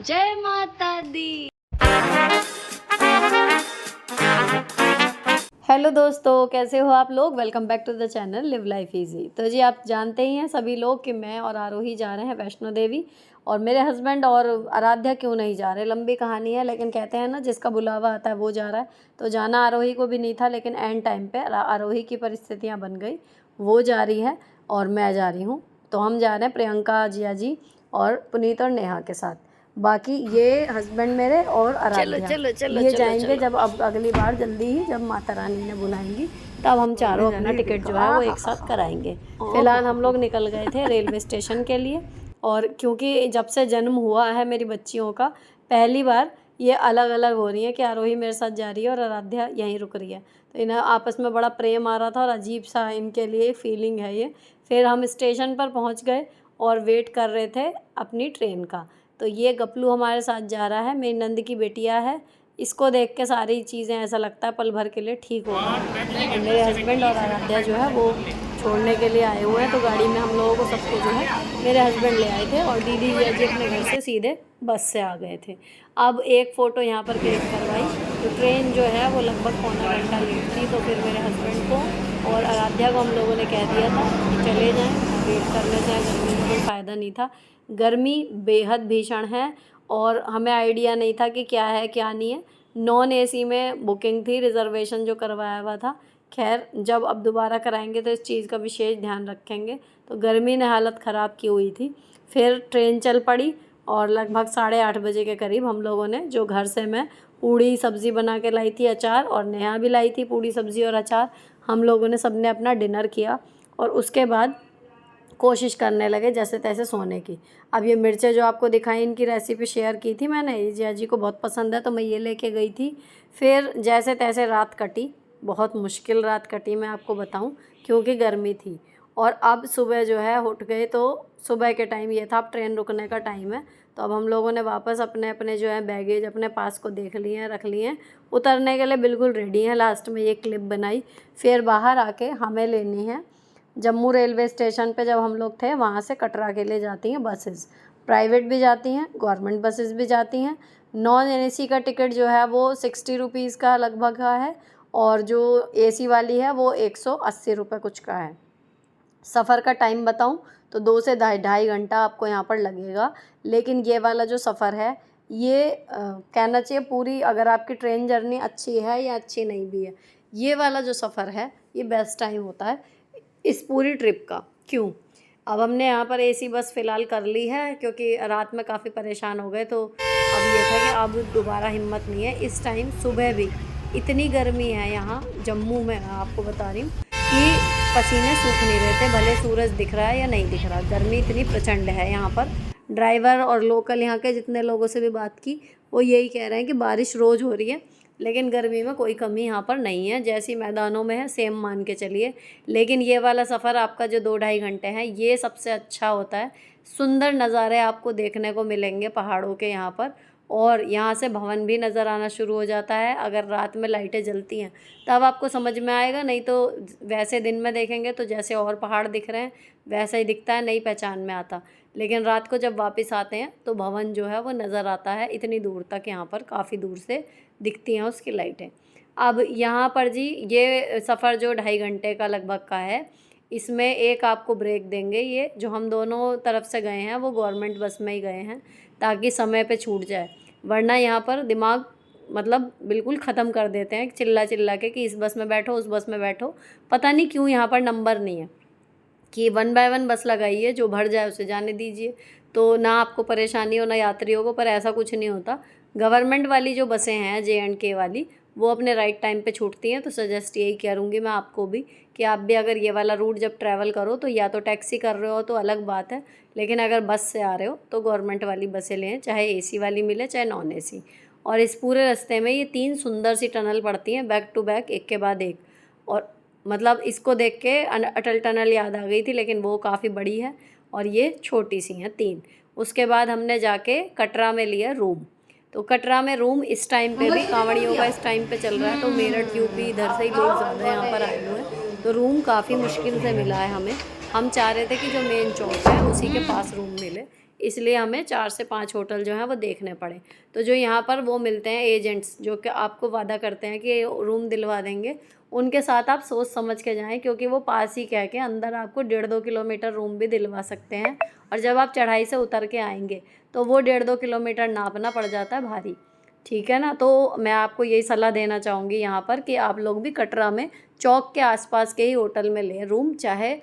जय माता दी। हेलो दोस्तों, कैसे हो आप लोग। Welcome back to the channel live life easy. तो जी आप जानते ही हैं सभी लोग कि मैं और आरोही जा रहे हैं वैष्णो देवी, और मेरे हस्बैंड और आराध्या क्यों नहीं जा रहे, लंबी कहानी है, लेकिन कहते हैं ना जिसका बुलावा आता है वो जा रहा है। तो जाना आरोही को भी नहीं था, लेकिन एंड टाइम पे आरोही की परिस्थितियाँ बन गई, वो जा रही है और मैं जा रही हूँ। तो हम जा रहे हैं प्रियंका जिया जी और पुनीत और नेहा के साथ। बाकी ये हस्बैंड मेरे और आराध्या ये जाएंगे जब अब अगली बार जल्दी ही, जब माता रानी ने बुलाएंगी तब हम चारों अपना टिकट जो है वो एक साथ कराएंगे। फिलहाल हम लोग निकल गए थे रेलवे स्टेशन के लिए, और क्योंकि जब से जन्म हुआ है मेरी बच्चियों का पहली बार ये अलग अलग हो रही है कि आरोही मेरे साथ जा रही है और आराध्या यहीं रुक रही है। तो इन्हें आपस में बड़ा प्रेम आ रहा था और अजीब सा इनके लिए फीलिंग है ये। फिर हम स्टेशन पर पहुंच गए और वेट कर रहे थे अपनी ट्रेन का। तो ये गपलू हमारे साथ जा रहा है, मेरी नंद की बेटिया है। इसको देख के सारी चीज़ें ऐसा लगता है पल भर के लिए ठीक हो गई। और मेरे हस्बैंड और आराध्या जो है वो छोड़ने के लिए आए हुए हैं। तो गाड़ी में हम लोगों को सबको जो है मेरे हस्बैंड ले आए थे, और दीदी जी अपने घर से सीधे बस से आ गए थे। अब एक फ़ोटो यहाँ पर क्लिक करवाई, तो ट्रेन जो है वो लगभग पौना घंटा लेट थी। तो फिर मेरे हस्बैंड को और आराध्या को हम लोगों ने कह दिया था कि चले जाएँ, वेट करने से गर्मी में कोई फ़ायदा नहीं था। गर्मी बेहद भीषण है और हमें आइडिया नहीं था कि क्या है क्या नहीं है। नॉन एसी में बुकिंग थी, रिज़र्वेशन जो करवाया हुआ था। खैर जब अब दोबारा कराएंगे तो इस चीज़ का विशेष ध्यान रखेंगे। तो गर्मी ने हालत ख़राब की हुई थी। फिर ट्रेन चल पड़ी और लगभग 8:30 बजे के करीब हम लोगों ने, जो घर से मैं पूड़ी सब्ज़ी बना के लाई थी, अचार, और नेहा भी लाई थी पूड़ी सब्ज़ी और अचार, हम लोगों ने सबने अपना डिनर किया और उसके बाद कोशिश करने लगे जैसे तैसे सोने की। अब ये मिर्चें जो आपको दिखाई, इनकी रेसिपी शेयर की थी मैंने, ये जिया जी को बहुत पसंद है तो मैं ये लेके गई थी। फिर जैसे तैसे रात कटी, बहुत मुश्किल रात कटी मैं आपको बताऊं, क्योंकि गर्मी थी। और अब सुबह जो है उठ गए, तो सुबह के टाइम ये था अब ट्रेन रुकने का टाइम है। तो अब हम लोगों ने वापस अपने अपने जो है बैगेज अपने पास को देख लिए हैं, रख लिए हैं, उतरने के लिए बिल्कुल रेडी हैं। लास्ट में ये क्लिप बनाई। फिर बाहर आके हमें लेनी है जम्मू रेलवे स्टेशन पे। जब हम लोग थे वहाँ से कटरा के लिए जाती हैं बसेस, प्राइवेट भी जाती हैं, गवर्नमेंट बसेस भी जाती हैं। नॉन एसी का टिकट जो है वो 60 रुपीज़ का लगभग का है, और जो एसी वाली है वो 180 रुपये कुछ का है। सफ़र का टाइम बताऊं तो 2 से ढाई घंटा आपको यहाँ पर लगेगा। लेकिन ये वाला जो सफ़र है ये कहना चाहिए पूरी, अगर आपकी ट्रेन जर्नी अच्छी है या अच्छी नहीं भी है, ये वाला जो सफ़र है ये बेस्ट टाइम होता है इस पूरी ट्रिप का। क्यों? अब हमने यहाँ पर एसी बस फ़िलहाल कर ली है क्योंकि रात में काफ़ी परेशान हो गए। तो अब ये था कि अब दोबारा हिम्मत नहीं है इस टाइम। सुबह भी इतनी गर्मी है यहाँ जम्मू में, आपको बता रही हूँ कि पसीने सूख नहीं रहे थे, भले सूरज दिख रहा है या नहीं दिख रहा, गर्मी इतनी प्रचंड है यहाँ पर। ड्राइवर और लोकल यहाँ के जितने लोगों से भी बात की वो यही कह रहे हैं कि बारिश रोज़ हो रही है, लेकिन गर्मी में कोई कमी यहाँ पर नहीं है, जैसी मैदानों में है सेम मान के चलिए। लेकिन ये वाला सफ़र आपका जो 2-2.5 घंटे हैं ये सबसे अच्छा होता है। सुंदर नज़ारे आपको देखने को मिलेंगे पहाड़ों के यहाँ पर, और यहाँ से भवन भी नज़र आना शुरू हो जाता है। अगर रात में लाइटें जलती हैं तब आपको समझ में आएगा, नहीं तो वैसे दिन में देखेंगे तो जैसे और पहाड़ दिख रहे हैं वैसा ही दिखता है, नहीं पहचान में आता। लेकिन रात को जब वापस आते हैं तो भवन जो है वो नज़र आता है इतनी दूर तक, यहाँ पर काफ़ी दूर से दिखती हैं उसकी लाइटें। अब यहाँ पर जी ये सफ़र जो 2.5 घंटे का लगभग का है, इसमें एक आपको ब्रेक देंगे। ये जो हम दोनों तरफ से गए हैं वो गवर्नमेंट बस में ही गए हैं ताकि समय पे छूट जाए, वरना यहाँ पर दिमाग मतलब बिल्कुल ख़त्म कर देते हैं चिल्ला चिल्ला के कि इस बस में बैठो उस बस में बैठो। पता नहीं क्यों यहाँ पर नंबर नहीं है कि 1 बाय 1 बस लगाइए, जो भर जाए उसे जाने दीजिए, तो ना आपको परेशानी हो ना यात्रियों को। पर ऐसा कुछ नहीं होता। गवर्नमेंट वाली जो बसें हैं J&K वाली, वो अपने राइट टाइम पे छूटती हैं। तो सजेस्ट यही करूँगी मैं आपको भी कि आप भी अगर ये वाला रूट जब ट्रैवल करो तो या तो टैक्सी कर रहे हो तो अलग बात है, लेकिन अगर बस से आ रहे हो तो गवर्नमेंट वाली बसें लें, चाहे एसी वाली मिले चाहे नॉन एसी। और इस पूरे रास्ते में ये 3 सुंदर सी टनल पड़ती हैं बैक टू बैक, एक के बाद एक। और मतलब इसको देख के अटल टनल याद आ गई थी, लेकिन वो काफ़ी बड़ी है और ये छोटी सी हैं 3। उसके बाद हमने जाके कटरा में लिया रूम। तो कटरा में रूम इस टाइम पे भी कांवड़ियों का इस टाइम पे चल रहा है, तो मेरठ यूपी इधर से ही लोग ज़्यादा यहाँ पर आए हुए हैं, तो रूम काफ़ी मुश्किल से मिला है हमें। हम चाह रहे थे कि जो मेन चौक है उसी के पास रूम मिले, इसलिए हमें 4 से 5 होटल जो हैं वो देखने पड़े। तो जो यहाँ पर वो मिलते हैं एजेंट्स, जो कि आपको वादा करते हैं कि रूम दिलवा देंगे, उनके साथ आप सोच समझ के जाएँ, क्योंकि वो पास ही कह के अंदर आपको 1.5-2 किलोमीटर रूम भी दिलवा सकते हैं। और जब आप चढ़ाई से उतर के आएंगे तो वो 1.5-2 किलोमीटर नापना पड़ जाता है भारी, ठीक है ना। तो मैं आपको यही सलाह देना चाहूँगी यहाँ पर कि आप लोग भी कटरा में चौक के आसपास के ही होटल में लें रूम, चाहे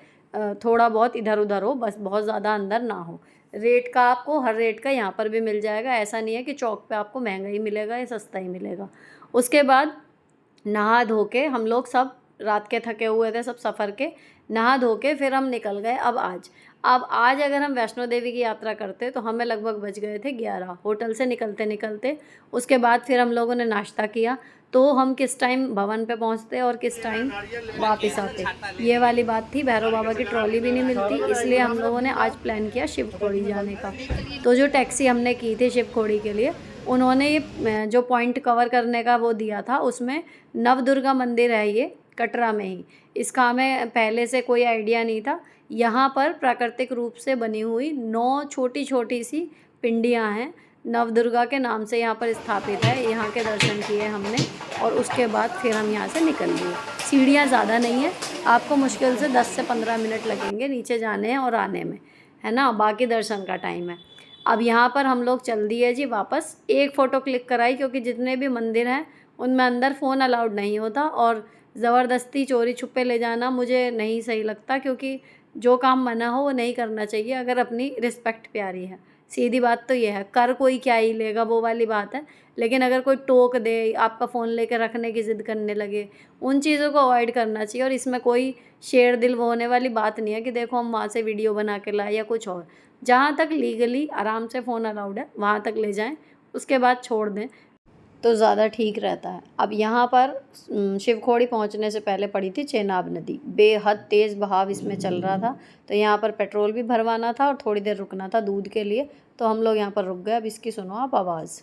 थोड़ा बहुत इधर उधर हो, बस बहुत ज़्यादा अंदर ना हो। रेट का आपको हर रेट का यहाँ पर भी मिल जाएगा, ऐसा नहीं है कि चौक पे आपको महंगा ही मिलेगा या सस्ता ही मिलेगा। उसके बाद नहा धो के हम लोग सब, रात के थके हुए थे सब सफ़र के, नहा धो के फिर हम निकल गए। अब आज अगर हम वैष्णो देवी की यात्रा करते तो हमें लगभग बज गए थे 11 होटल से निकलते निकलते। उसके बाद फिर हम लोगों ने नाश्ता किया, तो हम किस टाइम भवन पे पहुंचते और किस टाइम वापस आते, ये वाली बात थी। भैरव बाबा की ट्रॉली भी नहीं मिलती, इसलिए हम लोगों ने आज प्लान किया शिवखोड़ी जाने का। तो जो टैक्सी हमने की थी शिवखोड़ी के लिए, उन्होंने ये जो पॉइंट कवर करने का वो दिया था, उसमें नवदुर्गा मंदिर है ये कटरा में ही। इसका हमें पहले से कोई आइडिया नहीं था। यहाँ पर प्राकृतिक रूप से बनी हुई 9 छोटी छोटी सी पिंडियाँ हैं, नवदुर्गा के नाम से यहाँ पर स्थापित है। यहाँ के दर्शन किए हमने और उसके बाद फिर हम यहाँ से निकल लिए। सीढ़ियाँ ज़्यादा नहीं है, आपको मुश्किल से 10 से 15 मिनट लगेंगे नीचे जाने और आने में, है ना। बाकी दर्शन का टाइम है। अब यहाँ पर हम लोग चल दिए जी वापस। एक फ़ोटो क्लिक कराई, क्योंकि जितने भी मंदिर हैं उनमें अंदर फ़ोन अलाउड नहीं होता, और ज़बरदस्ती चोरी छुपे ले जाना मुझे नहीं सही लगता, क्योंकि जो काम मना हो वो नहीं करना चाहिए अगर अपनी रिस्पेक्ट प्यारी है। सीधी बात तो ये है, कर कोई क्या ही लेगा वो वाली बात है, लेकिन अगर कोई टोक दे, आपका फ़ोन लेकर रखने की ज़िद करने लगे, उन चीज़ों को अवॉइड करना चाहिए। और इसमें कोई शेर दिल वो होने वाली बात नहीं है कि देखो हम वहाँ से वीडियो बना के लाए या कुछ और। जहाँ तक लीगली आराम से फ़ोन अलाउड है वहाँ तक ले जाएं, उसके बाद छोड़ दें तो ज़्यादा ठीक रहता है। अब यहाँ पर शिवखोड़ी पहुँचने से पहले पड़ी थी चेनाब नदी, बेहद तेज़ बहाव इसमें चल रहा था। तो यहाँ पर पेट्रोल भी भरवाना था और थोड़ी देर रुकना था दूध के लिए, तो हम लोग यहाँ पर रुक गए। अब इसकी सुनो आप आवाज़।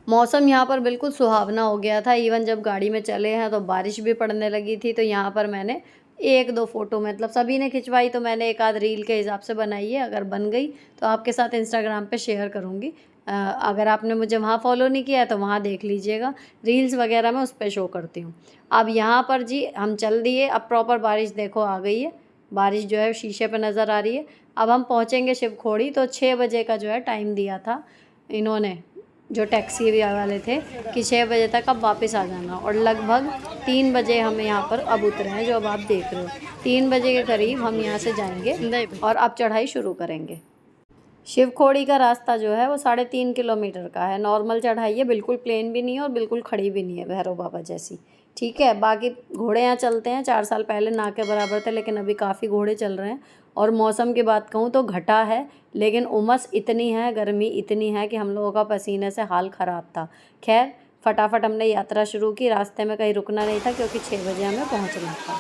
मौसम यहाँ पर बिल्कुल सुहावना हो गया था। इवन जब गाड़ी में चले हैं तो बारिश भी पड़ने लगी थी। तो यहाँ पर मैंने 1-2 फ़ोटो, मतलब सभी ने खिंचवाई, तो मैंने एक आध रील के हिसाब से बनाई है। अगर बन गई तो आपके साथ इंस्टाग्राम पे शेयर करूँगी। अगर आपने मुझे वहाँ फॉलो नहीं किया है तो वहाँ देख लीजिएगा, रील्स वगैरह मैं उस पर शो करती हूँ। अब यहाँ पर जी हम चल दिए। अब प्रॉपर बारिश देखो आ गई है, बारिश जो है शीशे पर नज़र आ रही है। अब हम पहुँचेंगे शिवखोड़ी, तो 6 बजे का जो है टाइम दिया था इन्होंने, जो टैक्सी वाले थे, कि 6 बजे तक अब वापस आ जाना। और लगभग 3 बजे हम यहाँ पर अब उतरे हैं, जो अब आप देख रहे हो। 3 बजे के करीब हम यहाँ से जाएंगे और अब चढ़ाई शुरू करेंगे। शिवखोड़ी का रास्ता जो है वो 3.5 किलोमीटर का है। नॉर्मल चढ़ाई है, बिल्कुल प्लेन भी नहीं है और बिल्कुल खड़ी भी नहीं है भैरव बाबा जैसी, ठीक है। बाकी घोड़े यहाँ चलते हैं, 4 साल पहले ना के बराबर थे, लेकिन अभी काफ़ी घोड़े चल रहे हैं। और मौसम की बात कहूँ तो घटा है, लेकिन उमस इतनी है, गर्मी इतनी है कि हम लोगों का पसीने से हाल ख़राब था। खैर फटाफट हमने यात्रा शुरू की, रास्ते में कहीं रुकना नहीं था क्योंकि 6 बजे हमें पहुँचना था।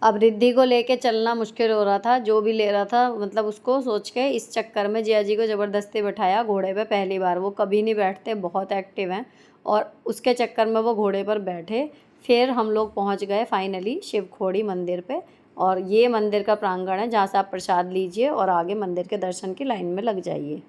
अब रिद्धि को लेके चलना मुश्किल हो रहा था, जो भी ले रहा था मतलब उसको सोच के इस चक्कर में जिया जी को ज़बरदस्ती बैठाया घोड़े पे। पहली बार, वो कभी नहीं बैठते, बहुत एक्टिव हैं, और उसके चक्कर में वो घोड़े पर बैठे। फिर हम लोग पहुंच गए फाइनली शिवखोड़ी मंदिर पे। और ये मंदिर का प्रांगण है जहाँ से आप प्रसाद लीजिए और आगे मंदिर के दर्शन की लाइन में लग जाइए।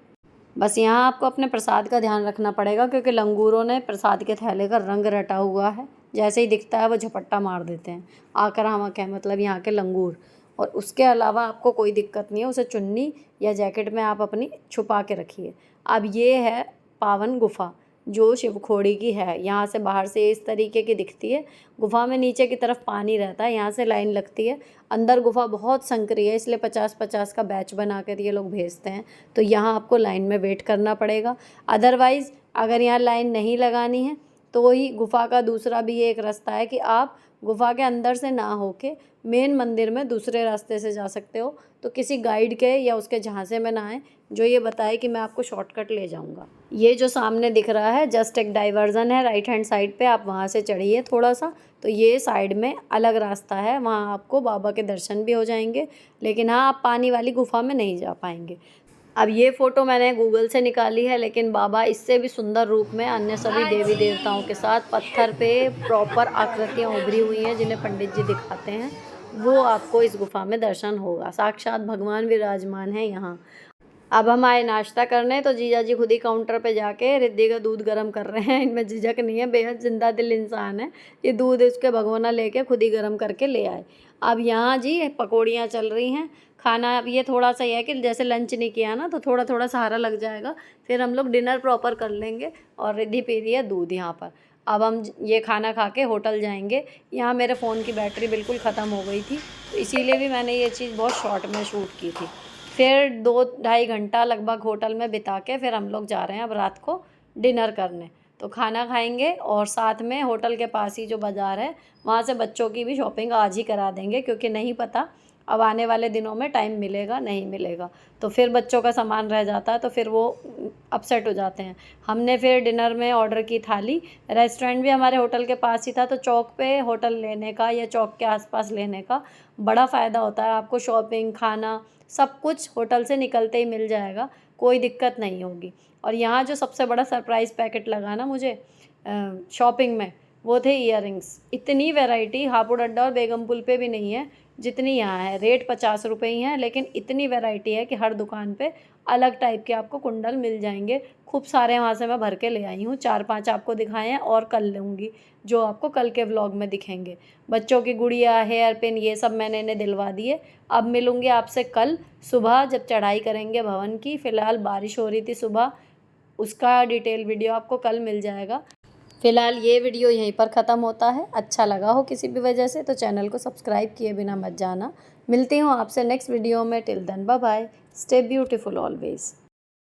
बस यहाँ आपको अपने प्रसाद का ध्यान रखना पड़ेगा, क्योंकि लंगूरों ने प्रसाद के थैले का रंग रटा हुआ है, जैसे ही दिखता है वो झपट्टा मार देते हैं। आक्रामक है मतलब यहाँ के लंगूर। और उसके अलावा आपको कोई दिक्कत नहीं है, उसे चुन्नी या जैकेट में आप अपनी छुपा के रखिए। अब ये है पावन गुफा जो शिवखोड़ी की है। यहाँ से बाहर से इस तरीके की दिखती है। गुफा में नीचे की तरफ पानी रहता है, यहाँ से लाइन लगती है। अंदर गुफा बहुत संकरी है, इसलिए 50-50 का बैच बना कर ये लोग भेजते हैं। तो यहाँ आपको लाइन में वेट करना पड़ेगा। अदरवाइज़ अगर यहाँ लाइन नहीं लगानी है तो ही गुफा का दूसरा भी एक रास्ता है कि आप गुफा के अंदर से ना होके मेन मंदिर में दूसरे रास्ते से जा सकते हो। तो किसी गाइड के या उसके झांसे में ना आए जो ये बताए कि मैं आपको शॉर्टकट ले जाऊंगा। ये जो सामने दिख रहा है जस्ट एक डाइवर्जन है राइट हैंड साइड पे, आप वहाँ से चढ़िए थोड़ा सा, तो ये साइड में अलग रास्ता है, वहाँ आपको बाबा के दर्शन भी हो जाएंगे। लेकिन हाँ, आप पानी वाली गुफा में नहीं जा पाएंगे। अब ये फ़ोटो मैंने गूगल से निकाली है, लेकिन बाबा इससे भी सुंदर रूप में अन्य सभी देवी देवताओं के साथ पत्थर पे प्रॉपर आकृतियाँ उभरी हुई हैं, जिन्हें पंडित जी दिखाते हैं। वो आपको इस गुफ़ा में दर्शन होगा। साक्षात भगवान विराजमान हैं यहाँ। अब हम आए नाश्ता करने, तो जीजा जी खुद ही काउंटर पे जाके रिद्धि का दूध गर्म कर रहे हैं। इनमें झिझक नहीं है, बेहद जिंदा दिल इंसान है। ये दूध इसके भगोना लेके खुद ही गर्म करके ले आए। अब यहाँ जी पकौड़ियाँ चल रही हैं। खाना अब ये थोड़ा सा ही है कि जैसे लंच नहीं किया ना, तो थोड़ा थोड़ा सहारा लग जाएगा, फिर हम लोग डिनर प्रॉपर कर लेंगे। और रिद्धि पी रही है दूध यहाँ पर। अब हम ये खाना खा के होटल जाएंगे। यहाँ मेरे फ़ोन की बैटरी बिल्कुल ख़त्म हो गई थी, तो इसीलिए भी मैंने ये चीज़ बहुत शॉर्ट में शूट की थी। फिर 2-2.5 घंटा लगभग होटल में बिता के फिर हम लोग जा रहे हैं अब रात को डिनर करने। तो खाना खाएंगे और साथ में होटल के पास ही जो बाज़ार है, वहाँ से बच्चों की भी शॉपिंग आज ही करा देंगे, क्योंकि नहीं पता अब आने वाले दिनों में टाइम मिलेगा नहीं मिलेगा। तो फिर बच्चों का सामान रह जाता है, तो फिर वो अपसेट हो जाते हैं। हमने फिर डिनर में ऑर्डर की थाली। रेस्टोरेंट भी हमारे होटल के पास ही था, तो चौक पे होटल लेने का या चौक के आसपास लेने का बड़ा फ़ायदा होता है। आपको शॉपिंग, खाना सब कुछ होटल से निकलते ही मिल जाएगा, कोई दिक्कत नहीं होगी। और यहाँ जो सबसे बड़ा सरप्राइज़ पैकेट लगा ना मुझे शॉपिंग में, वो थे ईयररिंग्स। इतनी वैरायटी हापुड़ अड्डा और बेगम पुल पे भी नहीं है जितनी यहाँ है। रेट 50 रुपये ही हैं, लेकिन इतनी वैरायटी है कि हर दुकान पे अलग टाइप के आपको कुंडल मिल जाएंगे। खूब सारे वहाँ से मैं भर के ले आई हूँ। 4-5 आपको दिखाए हैं और कल लूँगी, जो आपको कल के व्लॉग में दिखेंगे। बच्चों की गुड़िया, हेयर पिन, ये सब मैंने इन्हें दिलवा दिए। अब मिलूँगी आपसे कल सुबह जब चढ़ाई करेंगे भवन की। फ़िलहाल बारिश हो रही थी सुबह, उसका डिटेल वीडियो आपको कल मिल जाएगा। फ़िलहाल ये वीडियो यहीं पर ख़त्म होता है। अच्छा लगा हो किसी भी वजह से तो चैनल को सब्सक्राइब किए बिना मत जाना। मिलती हूँ आपसे नेक्स्ट वीडियो में। Till then bye bye, stay beautiful always.